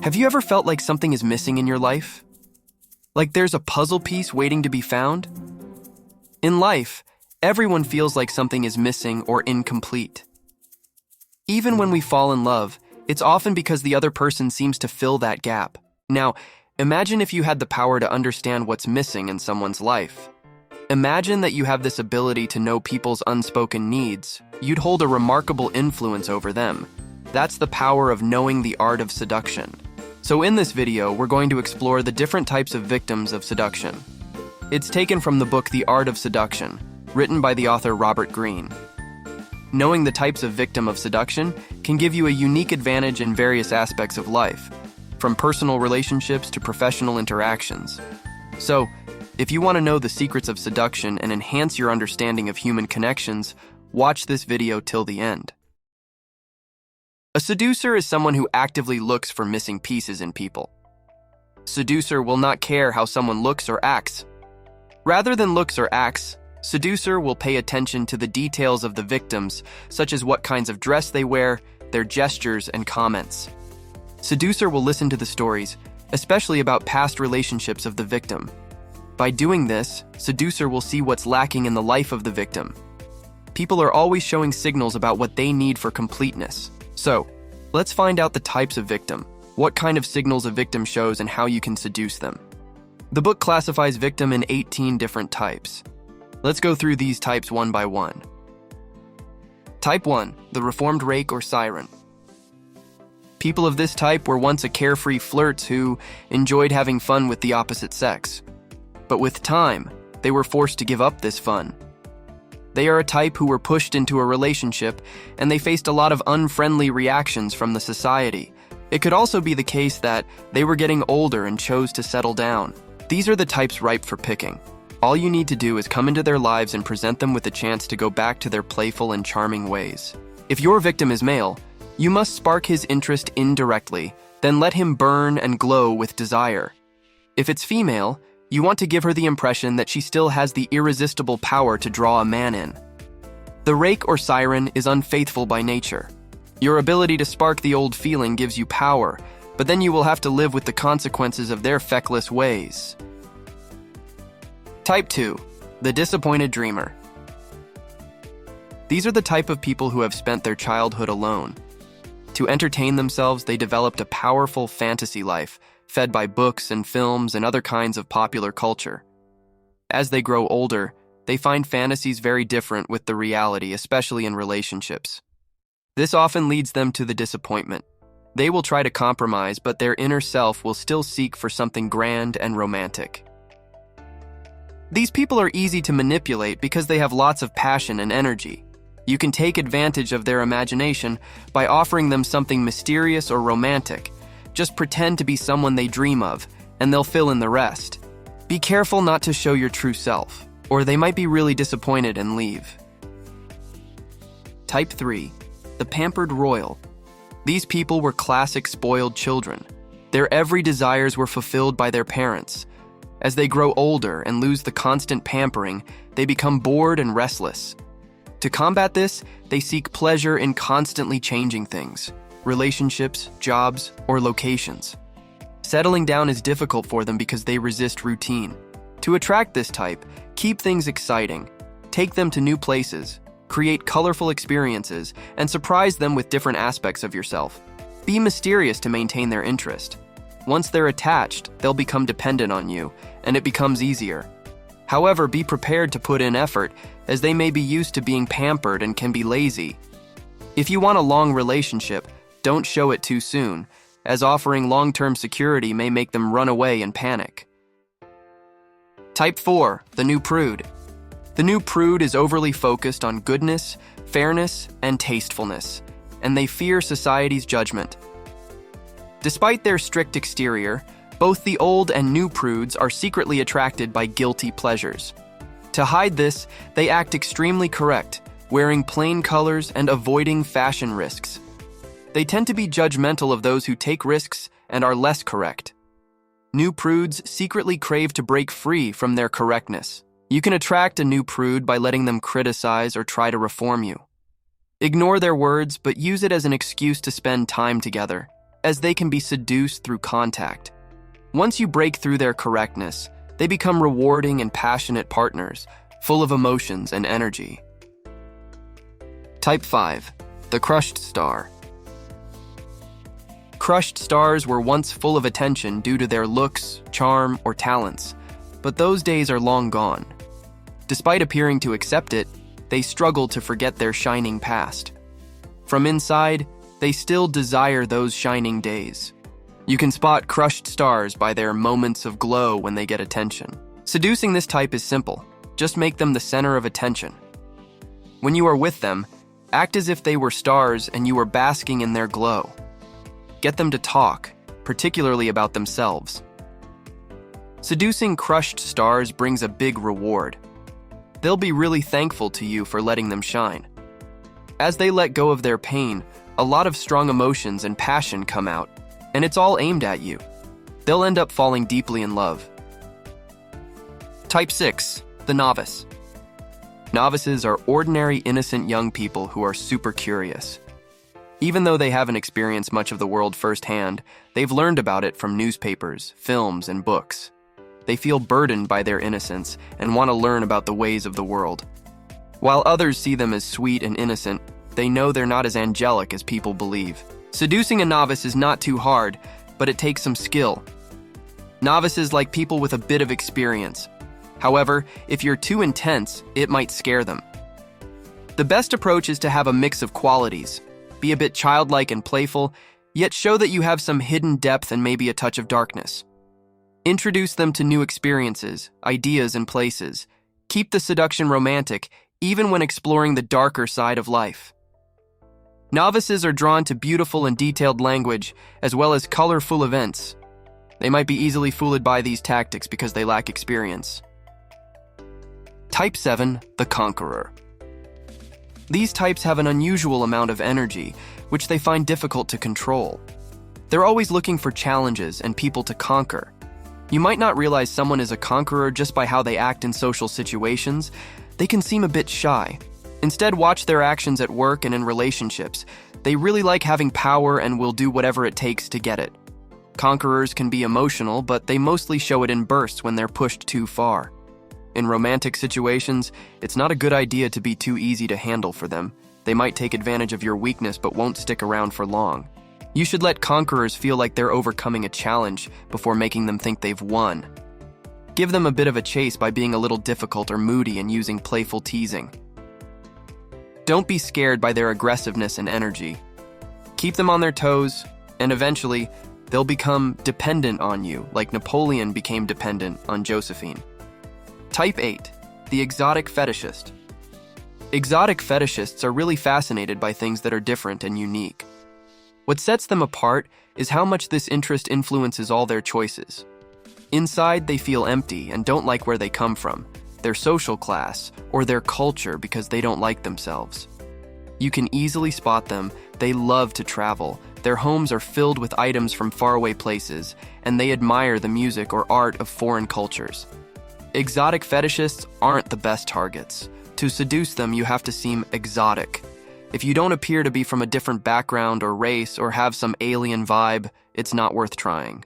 Have you ever felt like something is missing in your life? Like there's a puzzle piece waiting to be found? In life, everyone feels like something is missing or incomplete. Even when we fall in love, it's often because the other person seems to fill that gap. Now, imagine if you had the power to understand what's missing in someone's life. Imagine that you have this ability to know people's unspoken needs. You'd hold a remarkable influence over them. That's the power of knowing the art of seduction. So in this video, we're going to explore the different types of victims of seduction. It's taken from the book The Art of Seduction, written by the author Robert Greene. Knowing the types of victim of seduction can give you a unique advantage in various aspects of life, from personal relationships to professional interactions. So, if you want to know the secrets of seduction and enhance your understanding of human connections, watch this video till the end. A seducer is someone who actively looks for missing pieces in people. Seducer will not care how someone looks or acts. Rather than looks or acts, seducer will pay attention to the details of the victims, such as what kinds of dress they wear, their gestures, and comments. Seducer will listen to the stories, especially about past relationships of the victim. By doing this, seducer will see what's lacking in the life of the victim. People are always showing signals about what they need for completeness. So, let's find out the types of victim, what kind of signals a victim shows, and how you can seduce them. The book classifies victim in 18 different types. Let's go through these types one by one. Type 1, the reformed Rake or Siren. People of this type were once a carefree flirts who enjoyed having fun with the opposite sex. But with time, they were forced to give up this fun. They are a type who were pushed into a relationship, and they faced a lot of unfriendly reactions from the society. It could also be the case that they were getting older and chose to settle down. These are the types ripe for picking. All you need to do is come into their lives and present them with a chance to go back to their playful and charming ways. If your victim is male, you must spark his interest indirectly, then let him burn and glow with desire. If it's female, you want to give her the impression that she still has the irresistible power to draw a man in. The Rake or Siren is unfaithful by nature. Your ability to spark the old feeling gives you power, but then you will have to live with the consequences of their feckless ways. Type 2, the disappointed dreamer. These are the type of people who have spent their childhood alone. To entertain themselves, they developed a powerful fantasy life, fed by books and films and other kinds of popular culture. As they grow older, they find fantasies very different with the reality, especially in relationships. This often leads them to the disappointment. They will try to compromise, but their inner self will still seek for something grand and romantic. These people are easy to manipulate because they have lots of passion and energy. You can take advantage of their imagination by offering them something mysterious or romantic. Just pretend to be someone they dream of, and they'll fill in the rest. Be careful not to show your true self, or they might be really disappointed and leave. Type 3, the Pampered Royal. These people were classic spoiled children. Their every desires were fulfilled by their parents. As they grow older and lose the constant pampering, they become bored and restless. To combat this, they seek pleasure in constantly changing things. Relationships, jobs, or locations. Settling down is difficult for them because they resist routine. To attract this type, keep things exciting. Take them to new places, create colorful experiences, and surprise them with different aspects of yourself. Be mysterious to maintain their interest. Once they're attached, they'll become dependent on you, and it becomes easier. However, be prepared to put in effort, as they may be used to being pampered and can be lazy. If you want a long relationship, don't show it too soon, as offering long-term security may make them run away in panic. Type 4, the new Prude. The new Prude is overly focused on goodness, fairness, and tastefulness, and they fear society's judgment. Despite their strict exterior, both the old and new prudes are secretly attracted by guilty pleasures. To hide this, they act extremely correct, wearing plain colors and avoiding fashion risks. They tend to be judgmental of those who take risks and are less correct. New prudes secretly crave to break free from their correctness. You can attract a new prude by letting them criticize or try to reform you. Ignore their words, but use it as an excuse to spend time together. as they can be seduced through contact. Once you break through their correctness, they become rewarding and passionate partners, full of emotions and energy. Type 5. The crushed star. Crushed stars were once full of attention due to their looks, charm, or talents, but those days are long gone. Despite appearing to accept it, they struggle to forget their shining past. From inside, they still desire those shining days. You can spot crushed stars by their moments of glow when they get attention. Seducing this type is simple. Just make them the center of attention. When you are with them, act as if they were stars and you were basking in their glow. Get them to talk, particularly about themselves. Seducing crushed stars brings a big reward. They'll be really thankful to you for letting them shine. As they let go of their pain, a lot of strong emotions and passion come out, and it's all aimed at you. They'll end up falling deeply in love. Type 6. The novice. Novices are ordinary, innocent young people who are super curious. Even though they haven't experienced much of the world firsthand, they've learned about it from newspapers, films, and books. They feel burdened by their innocence and want to learn about the ways of the world. While others see them as sweet and innocent, they know they're not as angelic as people believe. Seducing a novice is not too hard, but it takes some skill. Novices like people with a bit of experience. However, if you're too intense, it might scare them. The best approach is to have a mix of qualities. Be a bit childlike and playful, yet show that you have some hidden depth and maybe a touch of darkness. Introduce them to new experiences, ideas, and places. Keep the seduction romantic, even when exploring the darker side of life. Novices are drawn to beautiful and detailed language, as well as colorful events. They might be easily fooled by these tactics because they lack experience. Type 7. The Conqueror. These types have an unusual amount of energy, which they find difficult to control. They're always looking for challenges and people to conquer. You might not realize someone is a conqueror just by how they act in social situations. They can seem a bit shy. Instead, watch their actions at work and in relationships. They really like having power and will do whatever it takes to get it. Conquerors can be emotional, but they mostly show it in bursts when they're pushed too far. In romantic situations, it's not a good idea to be too easy to handle for them. They might take advantage of your weakness but won't stick around for long. You should let conquerors feel like they're overcoming a challenge before making them think they've won. Give them a bit of a chase by being a little difficult or moody and using playful teasing. Don't be scared by their aggressiveness and energy. Keep them on their toes, and eventually, they'll become dependent on you, like Napoleon became dependent on Josephine. Type 8. The Exotic Fetishist. Exotic fetishists are really fascinated by things that are different and unique. What sets them apart is how much this interest influences all their choices. Inside, they feel empty and don't like where they come from, their social class, or their culture because they don't like themselves. You can easily spot them. They love to travel. Their homes are filled with items from faraway places, and they admire the music or art of foreign cultures. Exotic fetishists aren't the best targets. To seduce them, you have to seem exotic. If you don't appear to be from a different background or race or have some alien vibe, it's not worth trying.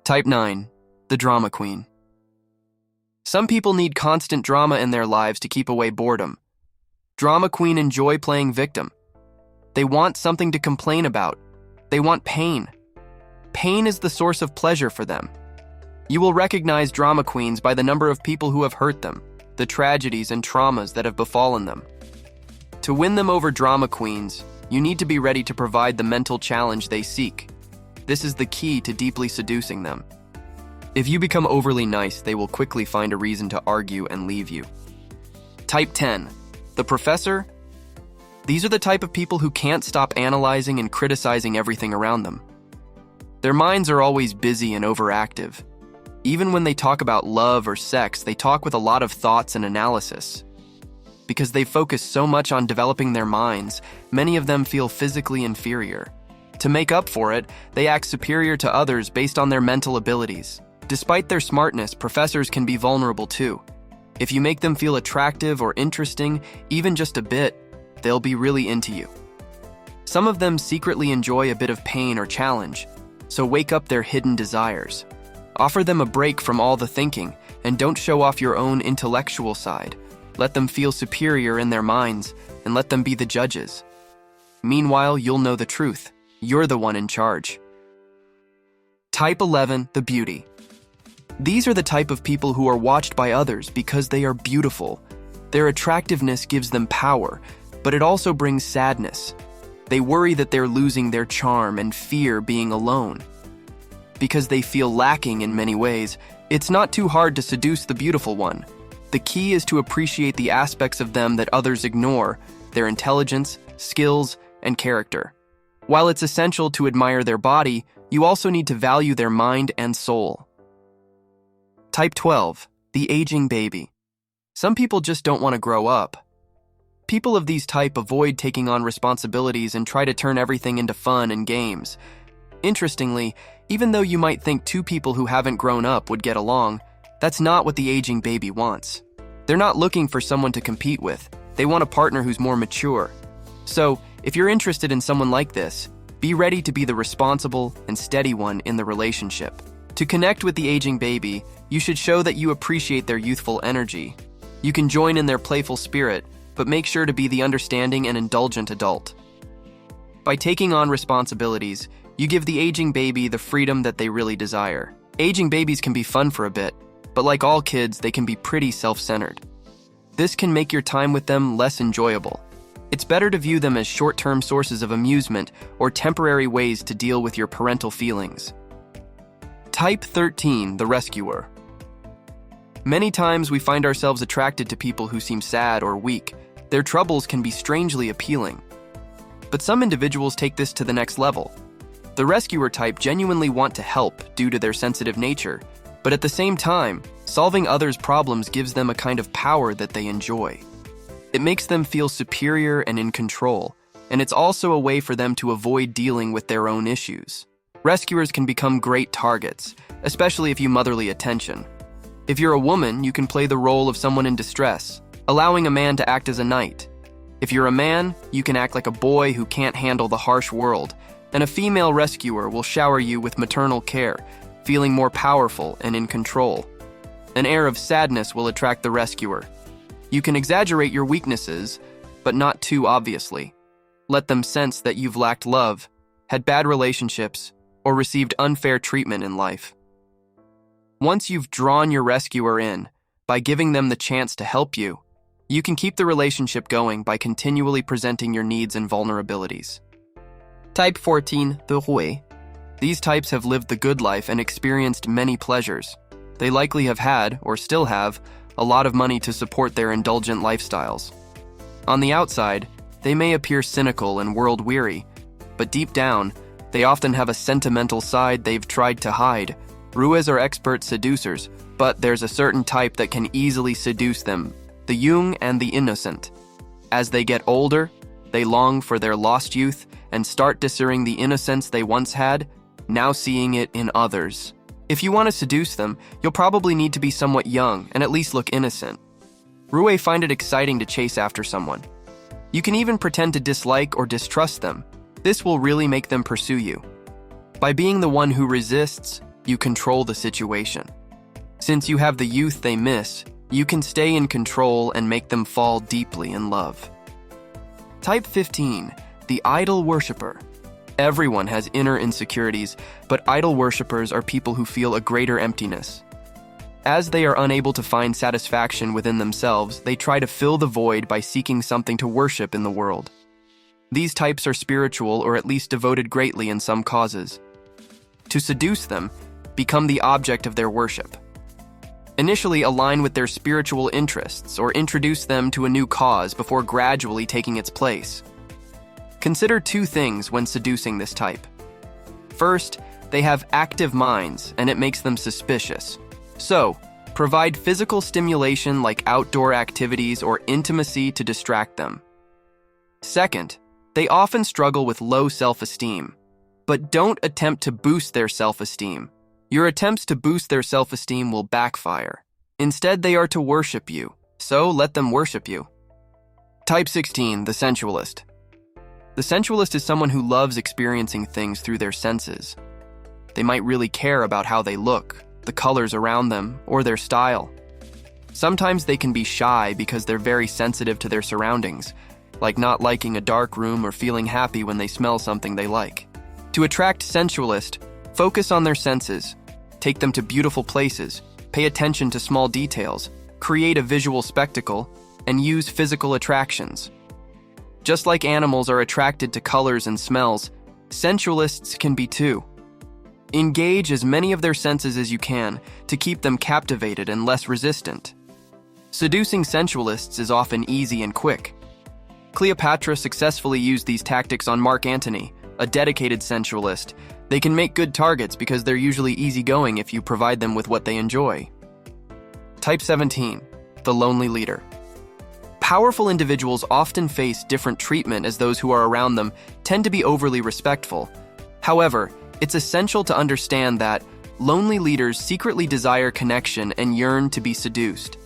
Type 9. The Drama Queen. Some people need constant drama in their lives to keep away boredom. Drama queen enjoy playing victim. They want something to complain about. They want pain. Pain is the source of pleasure for them. You will recognize drama queens by the number of people who have hurt them, the tragedies and traumas that have befallen them. To win them over drama queens, you need to be ready to provide the mental challenge they seek. This is the key to deeply seducing them. If you become overly nice, they will quickly find a reason to argue and leave you. Type 10. The Professor. These are the type of people who can't stop analyzing and criticizing everything around them. Their minds are always busy and overactive. Even when they talk about love or sex, they talk with a lot of thoughts and analysis. Because they focus so much on developing their minds, many of them feel physically inferior. To make up for it, they act superior to others based on their mental abilities. Despite their smartness, professors can be vulnerable too. If you make them feel attractive or interesting, even just a bit, they'll be really into you. Some of them secretly enjoy a bit of pain or challenge, so wake up their hidden desires. Offer them a break from all the thinking, and don't show off your own intellectual side. Let them feel superior in their minds, and let them be the judges. Meanwhile, you'll know the truth. You're the one in charge. Type 11, the beauty. These are the type of people who are watched by others because they are beautiful. Their attractiveness gives them power, but it also brings sadness. They worry that they're losing their charm and fear being alone. Because they feel lacking in many ways, it's not too hard to seduce the beautiful one. The key is to appreciate the aspects of them that others ignore, their intelligence, skills, and character. While it's essential to admire their body, you also need to value their mind and soul. Type 12, the aging baby. Some people just don't want to grow up. People of these type avoid taking on responsibilities and try to turn everything into fun and games. Interestingly, even though you might think two people who haven't grown up would get along, that's not what the aging baby wants. They're not looking for someone to compete with. They want a partner who's more mature. So, if you're interested in someone like this, be ready to be the responsible and steady one in the relationship. To connect with the aging baby, you should show that you appreciate their youthful energy. You can join in their playful spirit, but make sure to be the understanding and indulgent adult. By taking on responsibilities, you give the aging baby the freedom that they really desire. Aging babies can be fun for a bit, but like all kids, they can be pretty self-centered. This can make your time with them less enjoyable. It's better to view them as short-term sources of amusement or temporary ways to deal with your parental feelings. Type 13, the rescuer. Many times we find ourselves attracted to people who seem sad or weak. Their troubles can be strangely appealing. But some individuals take this to the next level. The rescuer type genuinely want to help due to their sensitive nature, but at the same time, solving others' problems gives them a kind of power that they enjoy. It makes them feel superior and in control, and it's also a way for them to avoid dealing with their own issues. Rescuers can become great targets, especially if you motherly attention. If you're a woman, you can play the role of someone in distress, allowing a man to act as a knight. If you're a man, you can act like a boy who can't handle the harsh world, and a female rescuer will shower you with maternal care, feeling more powerful and in control. An air of sadness will attract the rescuer. You can exaggerate your weaknesses, but not too obviously. Let them sense that you've lacked love, had bad relationships, or received unfair treatment in life. Once you've drawn your rescuer in, by giving them the chance to help you, you can keep the relationship going by continually presenting your needs and vulnerabilities. Type 14, the Roué. These types have lived the good life and experienced many pleasures. They likely have had, or still have, a lot of money to support their indulgent lifestyles. On the outside, they may appear cynical and world-weary, but deep down, they often have a sentimental side they've tried to hide. Roués are expert seducers, but there's a certain type that can easily seduce them, the young and the innocent. As they get older, they long for their lost youth and start discerning the innocence they once had, now seeing it in others. If you want to seduce them, you'll probably need to be somewhat young and at least look innocent. Roué find it exciting to chase after someone. You can even pretend to dislike or distrust them. This will really make them pursue you. By being the one who resists, you control the situation. Since you have the youth they miss, you can stay in control and make them fall deeply in love. Type 15, the idol worshiper. Everyone has inner insecurities, but idol worshippers are people who feel a greater emptiness. As they are unable to find satisfaction within themselves, they try to fill the void by seeking something to worship in the world. These types are spiritual or at least devoted greatly in some causes. To seduce them, become the object of their worship. Initially align with their spiritual interests or introduce them to a new cause before gradually taking its place. Consider two things when seducing this type. First, they have active minds and it makes them suspicious. So, provide physical stimulation like outdoor activities or intimacy to distract them. Second, they often struggle with low self-esteem. But don't attempt to boost their self-esteem. Your attempts to boost their self-esteem will backfire. Instead, they are to worship you, so let them worship you. Type 16, the sensualist. The sensualist is someone who loves experiencing things through their senses. They might really care about how they look, the colors around them, or their style. Sometimes they can be shy because they're very sensitive to their surroundings, like not liking a dark room or feeling happy when they smell something they like. To attract sensualist, focus on their senses, take them to beautiful places, pay attention to small details, create a visual spectacle, and use physical attractions. Just like animals are attracted to colors and smells, sensualists can be too. Engage as many of their senses as you can to keep them captivated and less resistant. Seducing sensualists is often easy and quick. Cleopatra successfully used these tactics on Mark Antony, a dedicated sensualist. They can make good targets because they're usually easygoing if you provide them with what they enjoy. Type 17, the lonely leader. Powerful individuals often face different treatment as those who are around them tend to be overly respectful. However, it's essential to understand that lonely leaders secretly desire connection and yearn to be seduced.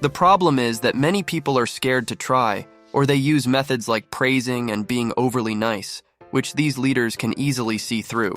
The problem is that many people are scared to try, or they use methods like praising and being overly nice, which these leaders can easily see through.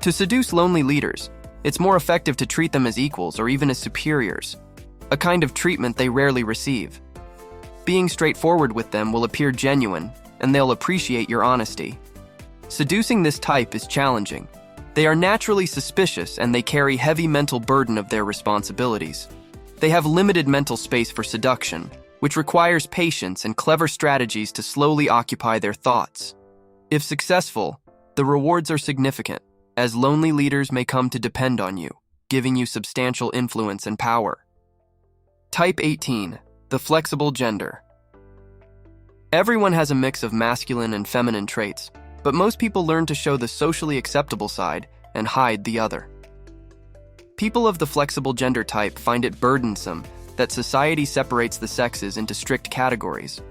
To seduce lonely leaders, it's more effective to treat them as equals or even as superiors, a kind of treatment they rarely receive. Being straightforward with them will appear genuine, and they'll appreciate your honesty. Seducing this type is challenging. They are naturally suspicious and they carry heavy mental burden of their responsibilities. They have limited mental space for seduction, which requires patience and clever strategies to slowly occupy their thoughts. If successful, the rewards are significant, as lonely leaders may come to depend on you, giving you substantial influence and power. Type 18, the flexible gender. Everyone has a mix of masculine and feminine traits, but most people learn to show the socially acceptable side and hide the other. People of the flexible gender type find it burdensome that society separates the sexes into strict categories.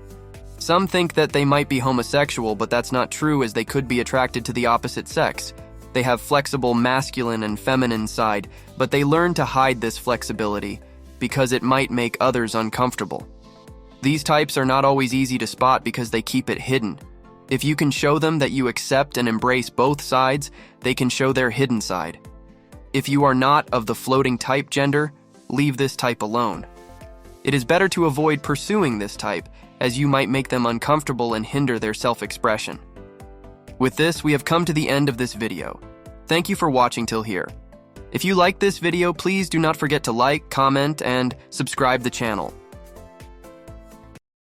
Some think that they might be homosexual, but that's not true, as they could be attracted to the opposite sex. They have flexible masculine and feminine side, but they learn to hide this flexibility because it might make others uncomfortable. These types are not always easy to spot because they keep it hidden. If you can show them that you accept and embrace both sides, they can show their hidden side. If you are not of the floating type gender, leave this type alone. It is better to avoid pursuing this type, as you might make them uncomfortable and hinder their self-expression. With this, we have come to the end of this video. Thank you for watching till here. If you liked this video, please do not forget to like, comment, and subscribe the channel.